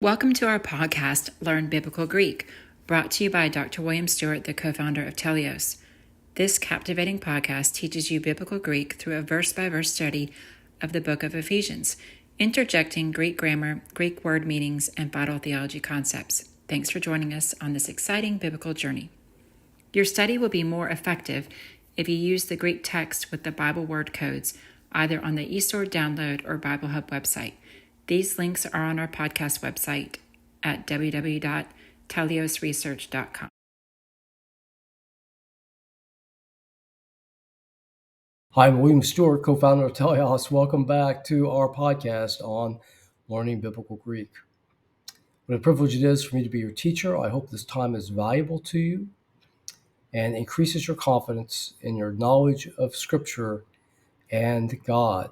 Welcome to our podcast, Learn Biblical Greek, brought to you by Dr. William Stewart, the co-founder of Teleios. This captivating podcast teaches you biblical Greek through a verse-by-verse study of the book of Ephesians, interjecting Greek grammar, Greek word meanings, and vital theology concepts. Thanks for joining us on this exciting biblical journey. Your study will be more effective if you use the Greek text with the Bible word codes, either on the eSword download or Bible Hub website. These links are on our podcast website at www.teliosresearch.com. Hi, I'm William Stewart, co-founder of Teleios. Welcome back to our podcast on learning biblical Greek. What a privilege it is for me to be your teacher. I hope this time is valuable to you and increases your confidence in your knowledge of Scripture and God.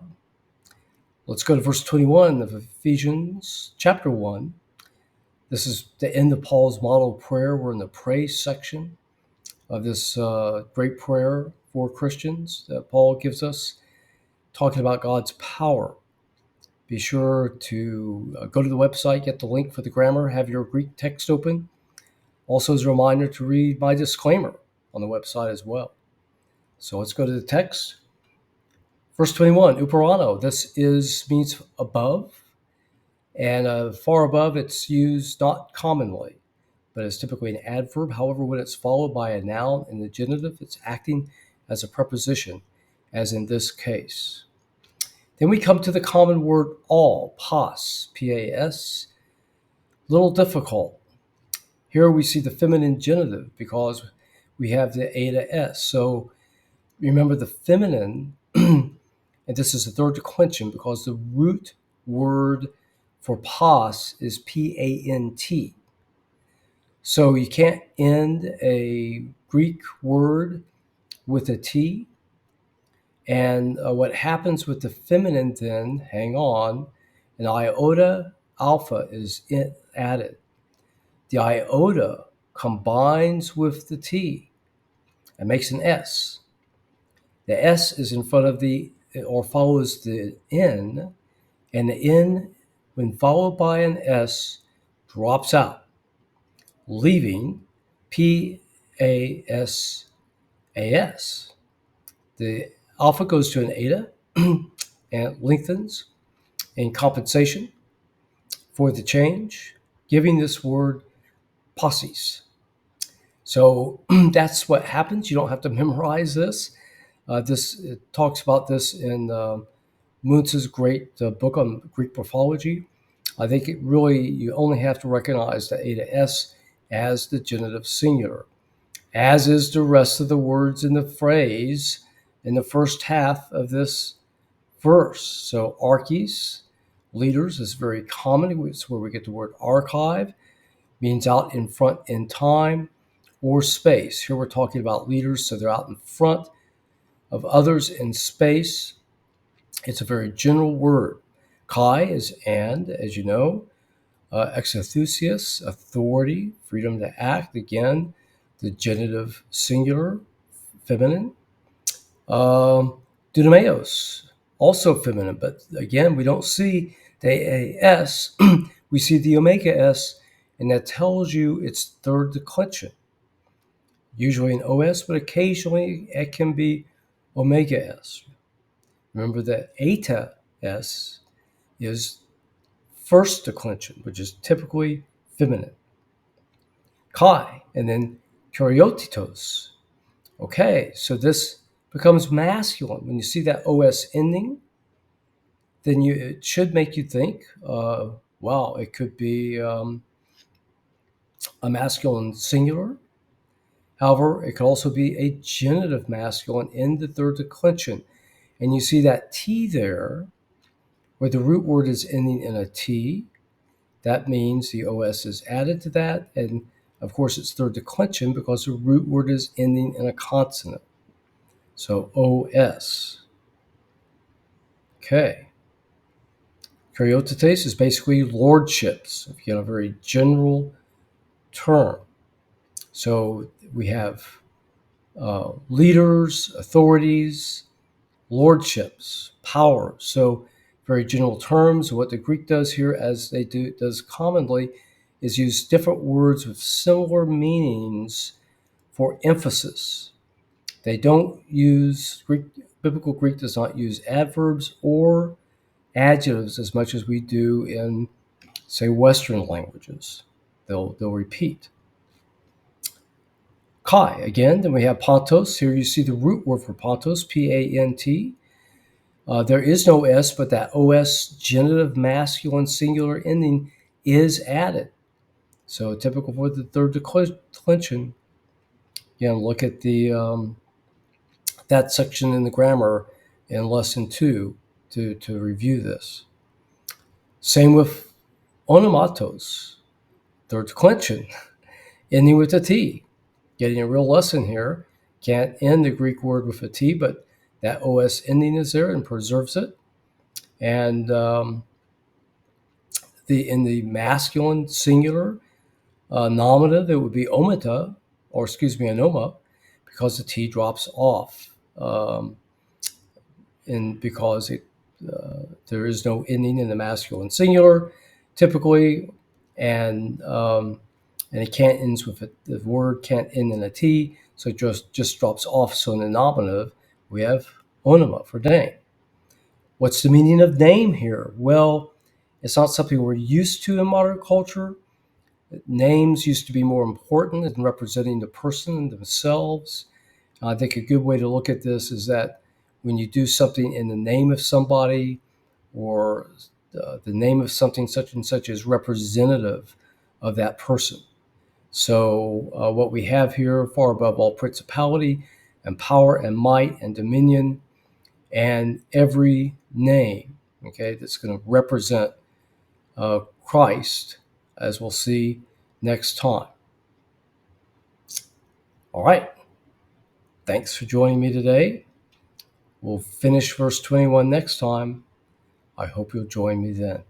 Let's go to verse 21 of Ephesians chapter 1. This is the end of Paul's model prayer. We're in the praise section of this great prayer for Christians that Paul gives us, talking about God's power. Be sure to go to the website, get the link for the grammar, have your Greek text open. Also, as a reminder to read my disclaimer on the website as well. So let's go to the text. Verse 21, uperano. This means above, and far above it's used not commonly, but it's typically an adverb. However, when it's followed by a noun in the genitive, it's acting as a preposition, as in this case. Then we come to the common word all, pas, P-A-S, little difficult. Here we see the feminine genitive because we have the eta s. So remember the feminine, and this is the third declension because the root word for pas is P-A-N-T. So you can't end a Greek word with a T. And what happens with the feminine then, hang on, an iota alpha is added. The iota combines with the T and makes an S. The S is in front of or follows the N, and the N, when followed by an S, drops out, leaving P-A-S-A-S. The alpha goes to an eta and lengthens in compensation for the change, giving this word posses. So that's what happens. You don't have to memorize this. It talks about this in Muntz's great book on Greek morphology. I think you only have to recognize the eta s as the genitive singular, as is the rest of the words in the phrase in the first half of this verse. So arches, leaders, is very common. It's where we get the word archive, means out in front in time or space. Here we're talking about leaders, so they're out in front of others in space. It's a very general word. Kai is and, as you know. Exouthousios, authority, freedom to act. Again, the genitive singular, feminine. Dunameos, also feminine, but again, we don't see the AS, we see the omega S, and that tells you it's third declension. Usually an OS, but occasionally it can be omega S. Remember that eta S is first declension, which is typically feminine. Kai, and then karyotitos. Okay, so this becomes masculine. When you see that OS ending, then it should make you think, wow, it could be a masculine singular. However, it could also be a genitive masculine in the third declension. And you see that T there, where the root word is ending in a T. That means the OS is added to that. And of course, it's third declension because the root word is ending in a consonant. So OS. Okay. Karyotetes is basically lordships, if you get a very general term. So we have leaders, authorities, lordships, power. So very general terms. What the Greek does here, as they does commonly, is use different words with similar meanings for emphasis. They don't use biblical Greek does not use adverbs or adjectives as much as we do in, say, Western languages. They'll repeat. Kai, again, then we have Pontos. Here you see the root word for Pontos, P-A-N-T. There is no S, but that OS genitive masculine singular ending is added. So typical for the third declension. Again, look at the that section in the grammar in lesson 2 to review this. Same with onomatos, third declension, ending with a T. Getting a real lesson here. Can't end the Greek word with a T, but that OS ending is there and preserves it. And in the masculine singular nominative, it would be omata, or excuse me, anoma, because the T drops off. And because there is no ending in the masculine singular, typically, and it can't end with the word can't end in a T, so it just drops off. So in the nominative, we have onoma for name. What's the meaning of name here? Well, it's not something we're used to in modern culture. Names used to be more important in representing the person themselves. I think a good way to look at this is that when you do something in the name of somebody, or the name of something such and such is representative of that person. So what we have here, far above all principality and power and might and dominion, and every name, okay, that's going to represent Christ, as we'll see next time. All right. Thanks for joining me today. We'll finish verse 21 next time. I hope you'll join me then.